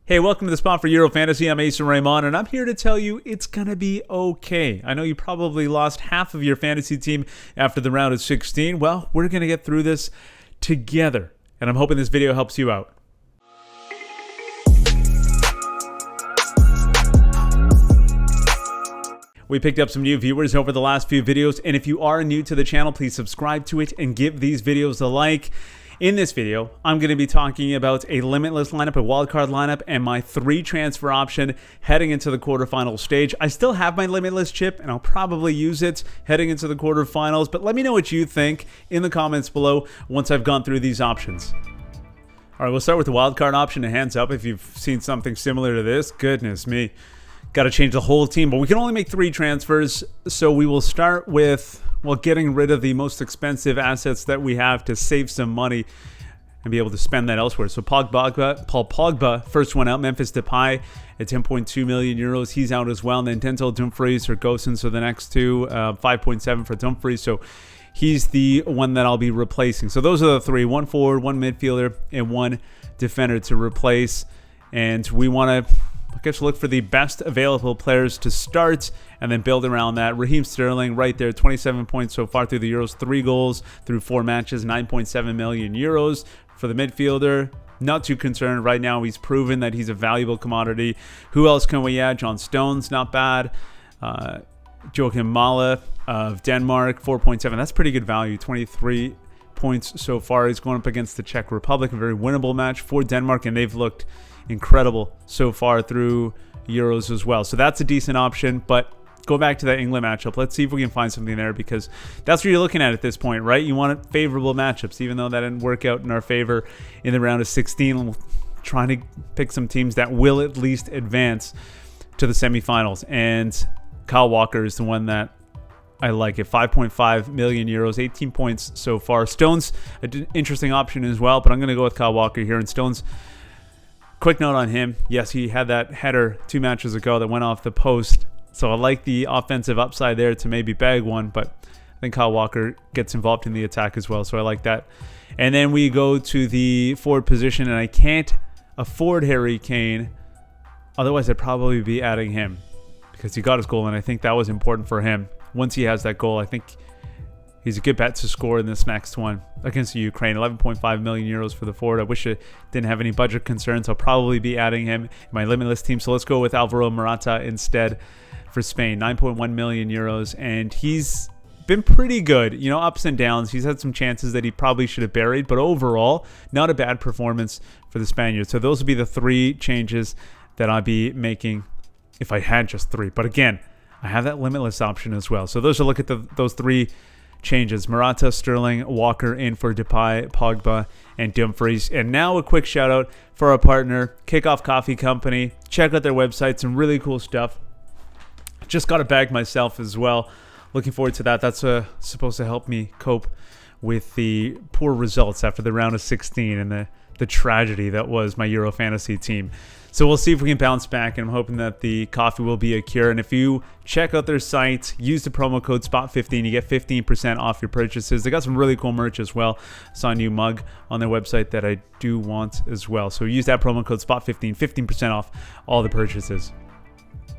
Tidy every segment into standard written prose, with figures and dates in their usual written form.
Hey, welcome to the spot for Euro Fantasy. I'm Asa Rehman, and I'm here to tell you it's going to be okay. I know you probably lost half of your fantasy team after the round of 16. Well, we're going to get through this together, and I'm hoping this video helps you out. We picked up some new viewers over the last few videos, and if you are new to the channel, please subscribe to it and give these videos a like. In this video, I'm going to be talking about a Limitless lineup, a Wildcard lineup, and my 3 transfer option heading into the quarterfinal stage. I still have my Limitless chip, and I'll probably use it heading into the quarterfinals, but let me know what you think in the comments below once I've gone through these options. All right, we'll start with the Wildcard option. Hands up if you've seen something similar to this. Goodness me. Got to change the whole team, but we can only make 3 transfers, so we will start with, well, getting rid of the most expensive assets that we have to save some money and be able to spend that elsewhere. So Paul Pogba, first one out. Memphis Depay at 10.2 million euros. He's out as well. And then Denzel Dumfries or Gosens are the next two, 5.7 for Dumfries. So he's the one that I'll be replacing. So those are the 3, 1 forward, 1 midfielder, and 1 defender to replace. And we want to, I guess, look for the best available players to start and then build around that. Raheem Sterling right there, 27 points so far through the Euros, 3 goals through 4 matches, 9.7 million euros for the midfielder. Not too concerned right now. He's proven that he's a valuable commodity. Who else can we add? John Stones, not bad. Joachim Mala of Denmark, 4.7. That's pretty good value, 23 points so far. He's going up against the Czech Republic, a very winnable match for Denmark, and they've looked incredible so far through Euros as well. So that's a decent option, but go back to that England matchup. Let's see if we can find something there, because that's what you're looking at this point, right? You want favorable matchups, even though that didn't work out in our favor in the round of 16. We're trying to pick some teams that will at least advance to the semifinals, and Kyle Walker is the one that I like at 5.5 million euros, 18 points so far. Stones, an interesting option as well, but I'm going to go with Kyle Walker here. And Stones, quick note on him. Yes, he had that header 2 matches ago that went off the post. So I like the offensive upside there to maybe bag one, but I think Kyle Walker gets involved in the attack as well. So I like that. And then we go to the forward position, and I can't afford Harry Kane. Otherwise, I'd probably be adding him because he got his goal, and I think that was important for him. Once he has that goal, I think he's a good bet to score in this next one against the Ukraine. 11.5 million euros for the forward. I wish it didn't have any budget concerns. I'll probably be adding him in my Limitless team. So let's go with Alvaro Morata instead for Spain. 9.1 million euros. And he's been pretty good. You know, ups and downs. He's had some chances that he probably should have buried. But overall, not a bad performance for the Spaniards. So those would be the 3 changes that I'd be making if I had just 3. But again, I have that Limitless option as well. So those are look at those 3 changes. Morata, Sterling, Walker in for Depay, Pogba, and Dumfries. And now a quick shout out for our partner, Kickoff Coffee Company. Check out their website, some really cool stuff. Just got a bag myself as well. Looking forward to that. That's supposed to help me cope with the poor results after the round of 16 and the tragedy that was my Euro Fantasy team. So we'll see if we can bounce back, and I'm hoping that the coffee will be a cure. And if you check out their site, use the promo code SPOT15, you get 15% off your purchases. They got some really cool merch as well. I saw a new mug on their website that I do want as well. So use that promo code SPOT15, 15% off all the purchases.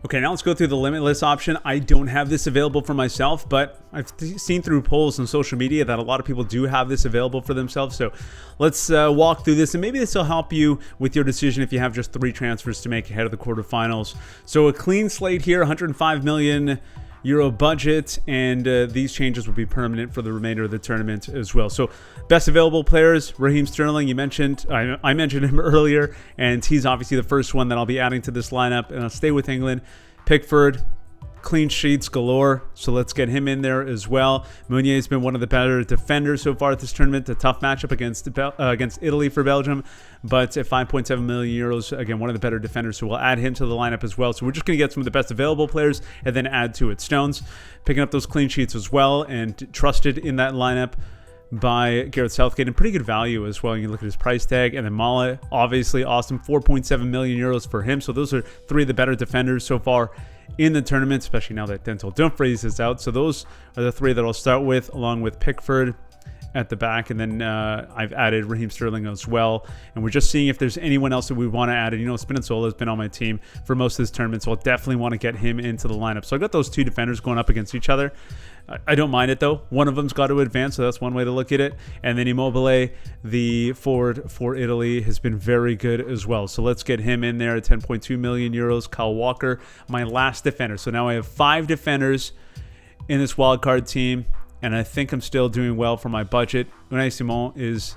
Okay, now let's go through the Limitless option. I don't have this available for myself, but I've seen through polls on social media that a lot of people do have this available for themselves. So let's walk through this, and maybe this will help you with your decision if you have just 3 transfers to make ahead of the quarterfinals. So a clean slate here, 105 million euro budget, and these changes will be permanent for the remainder of the tournament as well. So best available players, Raheem Sterling, you mentioned, I mentioned him earlier, and he's obviously the first one that I'll be adding to this lineup, and I'll stay with England. Pickford, clean sheets galore, so let's get him in there as well. Meunier has been one of the better defenders so far at this tournament. A tough matchup against Italy for Belgium, but at 5.7 million euros, again, one of the better defenders, so we'll add him to the lineup as well. So we're just going to get some of the best available players and then add to it. Stones picking up those clean sheets as well, and trusted in that lineup by Gareth Southgate, and pretty good value as well. You can look at his price tag. And then Mala, obviously awesome, 4.7 million euros for him. So those are 3 of the better defenders so far in the tournament, especially now that Denzel Dumfries is out. So those are the 3 that I'll start with, along with Pickford, at the back, and then I've added Raheem Sterling as well, and we're just seeing if there's anyone else that we want to add. And Spinazzola has been on my team for most of this tournament, so I'll definitely want to get him into the lineup. So I got those two defenders going up against each other. I don't mind it though. One of them's got to advance, so that's one way to look at it. And then Immobile, the forward for Italy, has been very good as well. So let's get him in there at 10.2 million euros. Kyle Walker, my last defender. So now I have 5 defenders in this wildcard team, and I think I'm still doing well for my budget. Unai Simon is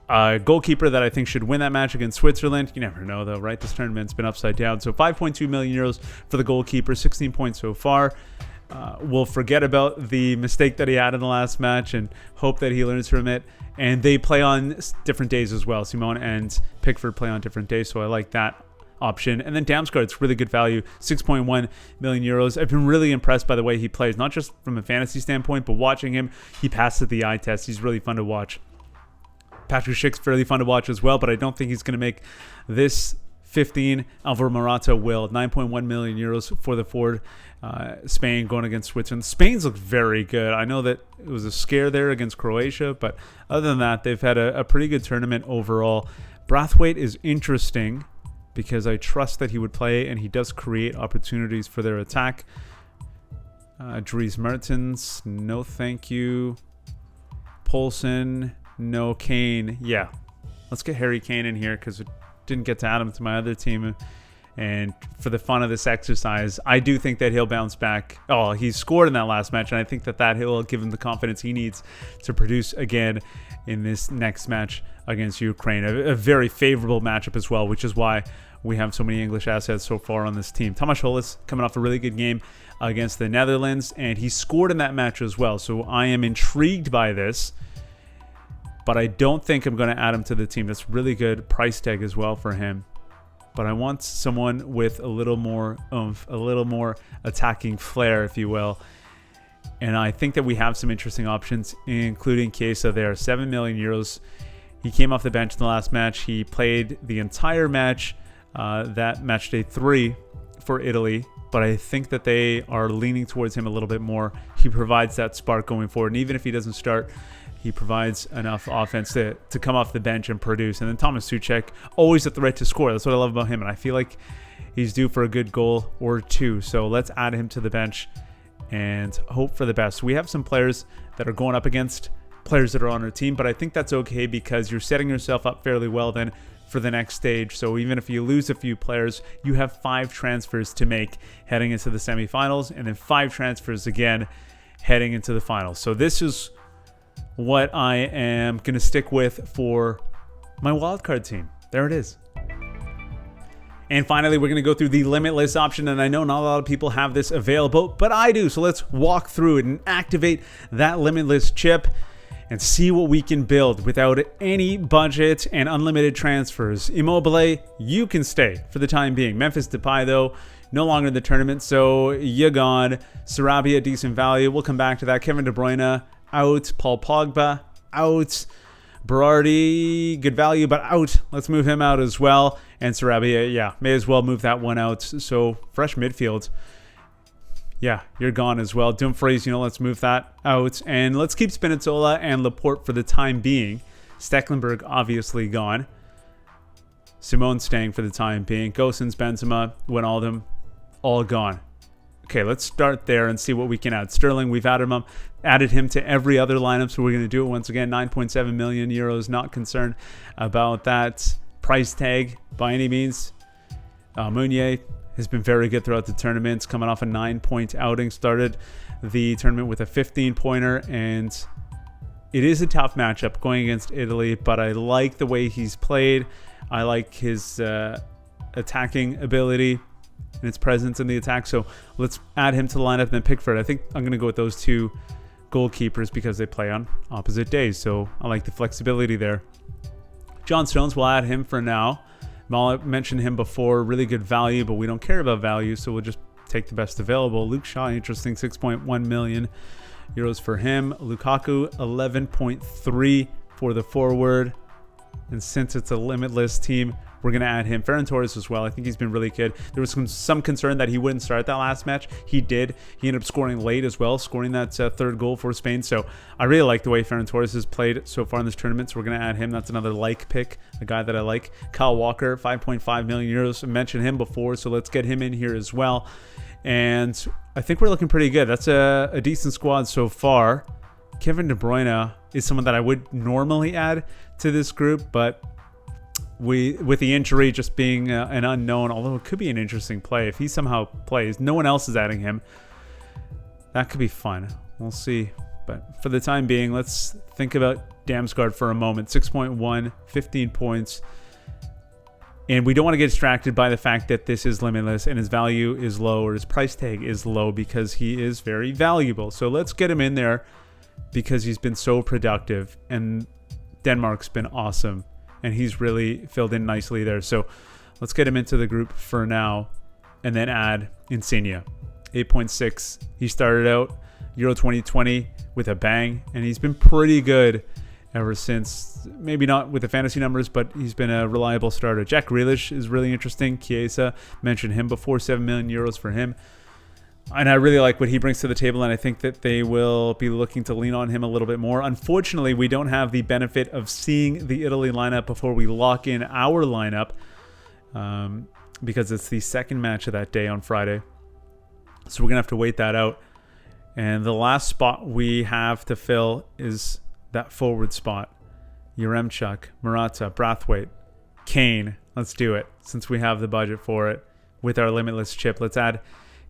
a goalkeeper that I think should win that match against Switzerland. You never know though, right? This tournament's been upside down. So 5.2 million euros for the goalkeeper, 16 points so far. We'll forget about the mistake that he had in the last match and hope that he learns from it. And they play on different days as well. Simone and Pickford play on different days, so I like that option. And then Damsgaard, it's really good value, 6.1 million euros. I've been really impressed by the way he plays, not just from a fantasy standpoint, but watching him, he passes the eye test. He's really fun to watch. Patrick Schick's fairly fun to watch as well, but I don't think he's going to make this 15. Alvaro Morata will. 9.1 million euros for the forward. Spain going against Switzerland. Spain's looked very good. I know that it was a scare there against Croatia, but other than that, they've had a pretty good tournament overall. Braithwaite is interesting because I trust that he would play, and he does create opportunities for their attack. Dries Mertens, no thank you. Poulsen, no. Kane, yeah. Let's get Harry Kane in here because it didn't get to add him to my other team. And for the fun of this exercise, I do think that he'll bounce back. Oh, he scored in that last match, and I think that will give him the confidence he needs to produce again in this next match against Ukraine. A very favorable matchup as well, which is why we have so many English assets so far on this team. Tomas Holis coming off a really good game against the Netherlands, and he scored in that match as well. So I am intrigued by this, but I don't think I'm going to add him to the team. That's really good price tag as well for him. But I want someone with a little more oomph, a little more attacking flair, if you will. And I think that we have some interesting options, including Chiesa there. 7 million euros. He came off the bench in the last match. He played the entire match, that match day 3 for Italy. But I think that they are leaning towards him a little bit more. He provides that spark going forward. And even if he doesn't start, he provides enough offense to come off the bench and produce. And then Thomas Suchek, always a threat to score. That's what I love about him. And I feel like he's due for a good goal or two. So let's add him to the bench and hope for the best. We have some players that are going up against players that are on our team, but I think that's okay because you're setting yourself up fairly well then for the next stage. So even if you lose a few players, you have 5 transfers to make heading into the semifinals, and then 5 transfers again heading into the finals. So this is what I am going to stick with for my wildcard team. There it is. And finally, we're going to go through the Limitless option, and I know not a lot of people have this available, but I do. So let's walk through it and activate that Limitless chip and see what we can build without any budget and unlimited transfers. Immobile, you can stay for the time being. Memphis Depay, though, no longer in the tournament, so you're gone. Sarabia, decent value. We'll come back to that. Kevin De Bruyne, out. Paul Pogba, out. Berardi, good value, but out. Let's move him out as well. And Sarabia, yeah, may as well move that one out. So fresh midfield. Yeah, you're gone as well. Dumfries, let's move that out. And let's keep Spinazzola and Laporte for the time being. Stecklenburg, obviously gone. Simone staying for the time being. Gosens, Benzema, Wijnaldum, all gone. Okay, let's start there and see what we can add. Sterling, we've added him to every other lineup, so we're going to do it once again. 9.7 million euros, not concerned about that price tag by any means. Meunier has been very good throughout the tournaments, coming off a 9-point outing. Started the tournament with a 15-pointer, and it is a tough matchup going against Italy, but I like the way he's played. I like his attacking ability and its presence in the attack. So let's add him to the lineup and then Pickford. I think I'm going to go with those 2 goalkeepers because they play on opposite days. So I like the flexibility there. John Stones, we'll add him for now. I mentioned him before, really good value, but we don't care about value, so we'll just take the best available. Luke Shaw, interesting, 6.1 million euros for him. Lukaku, 11.3 for the forward. And since it's a Limitless team, we're going to add him. Ferran Torres as well. I think he's been really good. There was some concern that he wouldn't start that last match. He did. He ended up scoring late as well, scoring that third goal for Spain. So I really like the way Ferran Torres has played so far in this tournament. So we're going to add him. That's another pick, a guy that I like. Kyle Walker, 5.5 million euros. I mentioned him before, so let's get him in here as well. And I think we're looking pretty good. That's a decent squad so far. Kevin De Bruyne is someone that I would normally add to this group, but with the injury just being an unknown, although it could be an interesting play if he somehow plays. No one else is adding him. That could be fun. We'll see. But for the time being, let's think about Damsgaard for a moment. 6.1, 15 points. And we don't want to get distracted by the fact that this is Limitless and his value is low, or his price tag is low, because he is very valuable. So let's get him in there because he's been so productive, and Denmark's been awesome, and he's really filled in nicely there. So let's get him into the group for now and then add Insigne. 8.6. He started out Euro 2020 with a bang, and he's been pretty good ever since. Maybe not with the fantasy numbers, but he's been a reliable starter. Jack Grealish is really interesting. Chiesa, mentioned him before, 7 million euros for him. And I really like what he brings to the table, and I think that they will be looking to lean on him a little bit more. Unfortunately, we don't have the benefit of seeing the Italy lineup before we lock in our lineup, because it's the second match of that day on Friday. So we're going to have to wait that out. And the last spot we have to fill is that forward spot. Yaremchuk, Morata, Brathwaite, Kane. Let's do it, since we have the budget for it with our Limitless chip. Let's add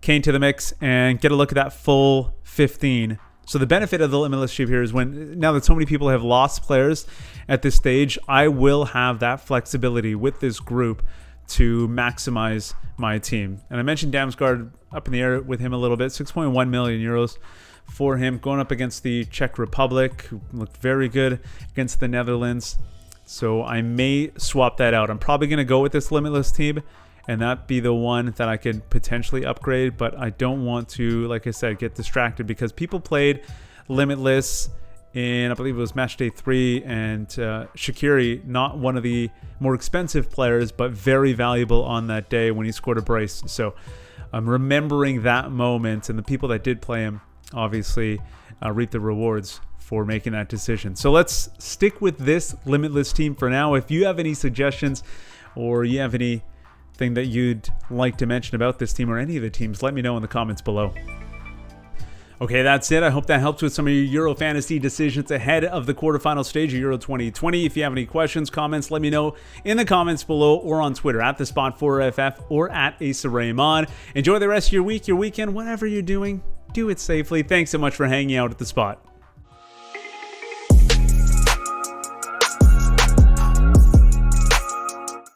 Kane to the mix and get a look at that full 15. So the benefit of the Limitless chip here is now that so many people have lost players at this stage, I will have that flexibility with this group to maximize my team. And I mentioned Damsgaard up in the air with him a little bit. 6.1 million euros for him, going up against the Czech Republic, who looked very good against the Netherlands. So I may swap that out. I'm probably going to go with this Limitless team, and that be the one that I could potentially upgrade, but I don't want to, like I said, get distracted, because people played Limitless in, I believe it was match day 3, and Shaqiri, not one of the more expensive players, but very valuable on that day when he scored a brace. So I'm remembering that moment, and the people that did play him obviously reap the rewards for making that decision. So let's stick with this Limitless team for now. If you have any suggestions, or you have anything that you'd like to mention about this team or any of the teams, let me know in the comments below. Okay, that's it. I hope that helps with some of your Euro fantasy decisions ahead of the quarterfinal stage of Euro 2020. If you have any questions, comments, let me know in the comments below, or on Twitter at @thespot4ff or at Asa Rehman. Enjoy the rest of your week, your weekend, whatever you're doing. Do it safely. Thanks so much for hanging out at The Spot.